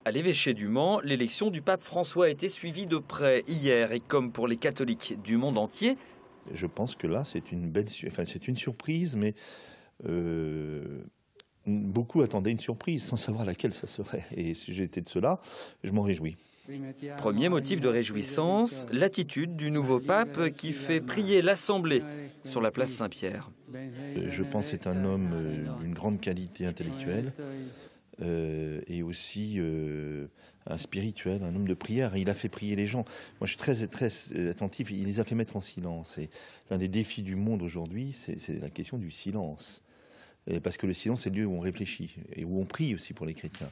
À l'évêché du Mans, l'élection du pape François a été suivie de près hier et comme pour les catholiques du monde entier. Je pense que là, c'est une belle, c'est une surprise, mais beaucoup attendaient une surprise sans savoir laquelle ça serait. Et si j'étais de ceux-là, je m'en réjouis. Premier motif de réjouissance, l'attitude du nouveau pape qui fait prier l'Assemblée sur la place Saint-Pierre. Je pense que c'est un homme d'une grande qualité intellectuelle et aussi un spirituel, un homme de prière. Il a fait prier les gens. Moi, je suis très attentif. Il les a fait mettre en silence. Et l'un des défis du monde aujourd'hui, c'est la question du silence. Parce que le silence, c'est le lieu où on réfléchit et où on prie aussi pour les chrétiens.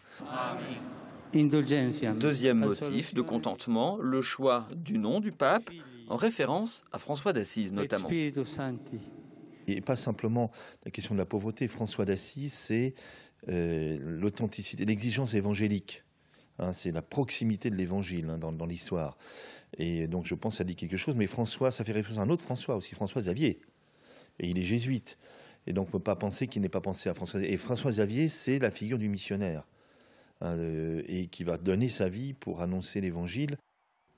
Deuxième motif de contentement, le choix du nom du pape, en référence à François d'Assise notamment. Et pas simplement la question de la pauvreté. François d'Assise, c'est l'authenticité, l'exigence évangélique. Hein, c'est la proximité de l'évangile dans l'histoire. Et donc je pense que ça dit quelque chose. Mais François, ça fait référence à un autre François aussi, François Xavier. Et il est jésuite. Et donc on ne peut pas penser qu'il n'ait pas pensé à François. Et François Xavier, c'est la figure du missionnaire. Et qui va donner sa vie pour annoncer l'évangile.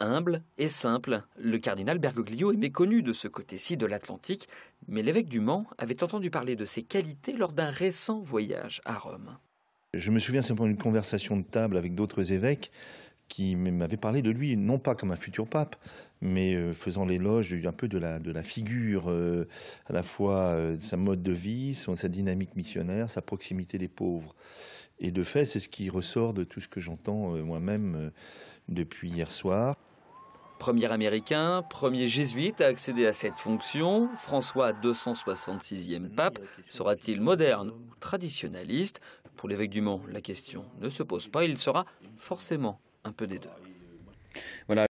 Humble et simple, le cardinal Bergoglio est méconnu de ce côté-ci de l'Atlantique, mais l'évêque du Mans avait entendu parler de ses qualités lors d'un récent voyage à Rome. Je me souviens simplement d'une conversation de table avec d'autres évêques qui m'avaient parlé de lui, non pas comme un futur pape, mais faisant l'éloge un peu de la figure, à la fois de sa mode de vie, sa dynamique missionnaire, sa proximité des pauvres. Et de fait, c'est ce qui ressort de tout ce que j'entends moi-même depuis hier soir. Premier américain, premier jésuite à accéder à cette fonction, François 266e pape, sera-t-il moderne ou traditionnaliste? Pour l'évêque du Mans, la question ne se pose pas, il sera forcément un peu des deux.